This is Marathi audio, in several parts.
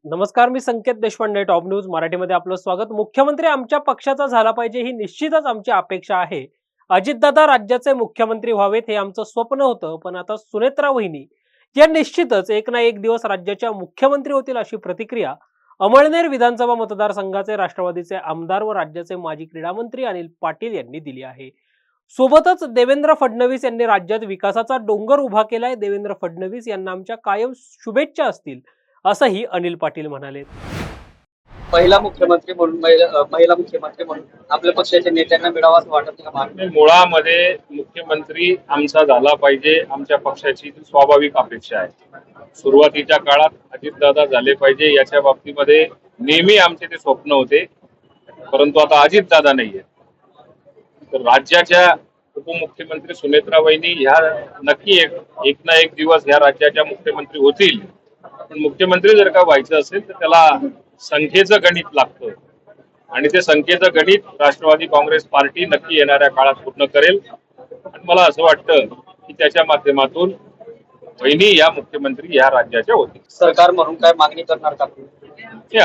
नमस्कार, मी संकेत देशपांडे. टॉप न्यूज मराठीमध्ये आपलं स्वागत. मुख्यमंत्री आमच्या पक्षाचा झाला पाहिजे ही निश्चितच आमची अपेक्षा आहे. अजितदादा राज्याचे मुख्यमंत्री व्हावेत हे आमचं स्वप्न होतं, पण आता सुनेत्रा वहिनी या निश्चितच एक ना एक दिवस राज्याच्या मुख्यमंत्री होतील अशी प्रतिक्रिया अमळनेर विधानसभा मतदारसंघाचे राष्ट्रवादीचे आमदार व राज्याचे माजी क्रीडा मंत्री अनिल पाटील यांनी दिली आहे. सोबतच देवेंद्र फडणवीस यांनी राज्यात विकासाचा डोंगर उभा केलाय. देवेंद्र फडणवीस यांना आमच्या कायम शुभेच्छा असतील असंही अनिल पाटील म्हणाले. महिला मुख्यमंत्री म्हणून महिला मुख्यमंत्री म्हणून आपल्या पक्षाच्या नेत्यांना मिळावा असं वाटत नाही. मुळामध्ये मुख्यमंत्री आमचा झाला पाहिजे आमच्या पक्षाची स्वाभाविक अपेक्षा आहे. सुरुवातीच्या काळात अजितदादा झाले पाहिजे याच्या बाबतीमध्ये नेहमी आमचे ते स्वप्न होते, परंतु आता अजितदादा नाहीये. तर राज्याच्या उपमुख्यमंत्री सुनेत्रा वहिनी ह्या नक्की एक ना एक दिवस ह्या राज्याच्या मुख्यमंत्री होतील. पण मुख्यमंत्री जर का व्हायचं असेल तर त्याला संख्येचं गणित लागतं आणि ते संख्येचं गणित राष्ट्रवादी काँग्रेस पार्टी नक्की येणाऱ्या काळात पूर्ण करेल. आणि मला असं वाटतं की त्याच्या माध्यमातून वहिनी या मुख्यमंत्री या राज्याच्या होतील. सरकार म्हणून काय मागणी करणार का?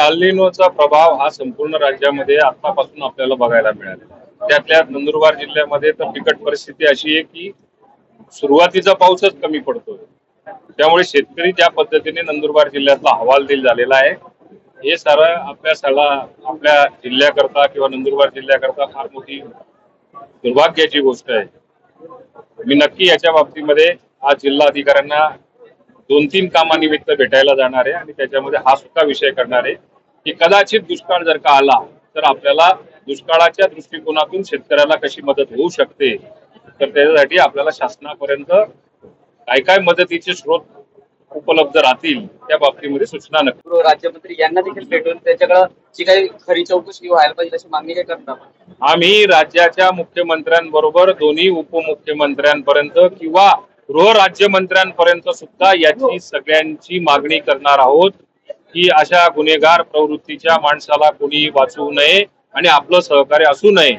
एल निनोचा प्रभाव हा संपूर्ण राज्यामध्ये आतापासून आपल्याला बघायला मिळाला. त्यातल्या नंदुरबार जिल्ह्यामध्ये तर बिकट परिस्थिती अशी आहे की सुरुवातीचा पाऊसच कमी पडतोय. त्यामुळे शेतकरी ज्या पद्धतीने नंदुरबार जिल्ह्यातला हवालदिल झालेला आहे हे सारं आपल्या जिल्ह्याकरता किंवा नंदुरबार जिल्ह्याकरता फार मोठी दुर्भाग्याची गोष्ट आहे. मी नक्की याच्या बाबतीमध्ये आज जिल्हा अधिकाऱ्यांना 2-3 कामानिमित्त भेटायला जाणार आहे आणि त्याच्यामध्ये हा सुद्धा विषय करणार आहे की कदाचित दुष्काळ जर का आला तर आपल्याला दुष्काळाच्या दृष्टिकोनातून शेतकऱ्याला कशी मदत होऊ शकते, तर त्याच्यासाठी आपल्याला शासनापर्यंत काय मदतीचे स्रोत उपलब्ध राहतील त्या बाबतीमध्ये सूचना नक्की. राज्यमंत्री यांना देखील भेटून त्याच्याकडे जी काही खरी चौकशी व्हायला पाहिजे अशी मागणी काय करतात? आम्ही राज्याच्या मुख्यमंत्र्यांबरोबर दोन्ही उपमुख्यमंत्र्यांपर्यंत किंवा गृहराज्यमंत्र्यांपर्यंत सुद्धा याची सगळ्यांची मागणी करणार आहोत की अशा गुन्हेगार प्रवृत्तीच्या माणसाला कोणी वाचवू नये आणि आपलं सहकार्य असू नये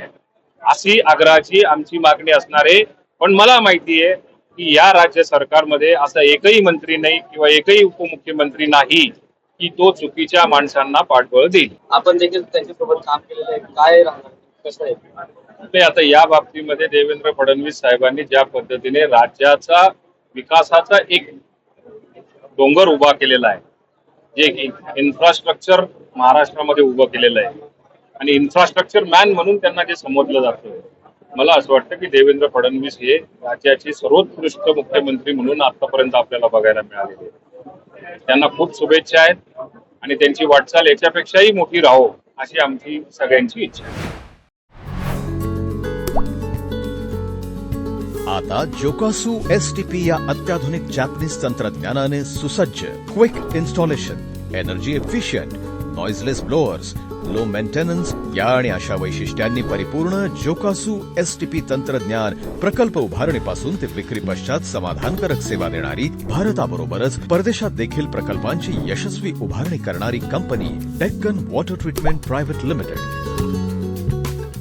अशी आग्रहाची आमची मागणी असणार आहे. पण मला माहिती आहे की या राज्य सरकारमध्ये असा एकही मंत्री नाही किंवा एकही उपमुख्यमंत्री नाही की तो चुकीच्या माणसांना पाठबळ देईल. आपण देखील त्यांच्यासोबत काम केलेलं आहे, काय राहणार कसं आहे? आता या बाबतीमध्ये देवेंद्र फडणवीस साहेबांनी ज्या पद्धतीने राज्याचा विकासाचा एक डोंगर उभा केलेला आहे, जे इन्फ्रास्ट्रक्चर महाराष्ट्रामध्ये उभं केलेलं आहे आणि इन्फ्रास्ट्रक्चर मॅन म्हणून त्यांना जे संबोधलं जातं, मला असं वाटतं की देवेंद्र फडणवीस हे राज्याचे सर्वोत्कृष्ट मुख्यमंत्री म्हणून आतापर्यंत आपल्याला बघायला मिळालेले. त्यांना खूप शुभेच्छा आहेत आणि त्यांची वाटचाल याच्यापेक्षाही मोठी राहो अशी आमची सगळ्यांची इच्छा आहे. आता जोकासू STP या अत्याधुनिक जॅपनीज तंत्रज्ञानाने सुसज्ज quick installation, energy efficient, noiseless blowers, low maintenance या आणि अशा वैशिष्ट्यांनी परिपूर्ण जोकासू STP तंत्रज्ञान प्रकल्प उभारणीपासून ते विक्री पश्चात समाधानकारक सेवा देणारी, भारताबरोबरच परदेशात देखील प्रकल्पांची यशस्वी उभारणी करणारी company Deccan water treatment private limited.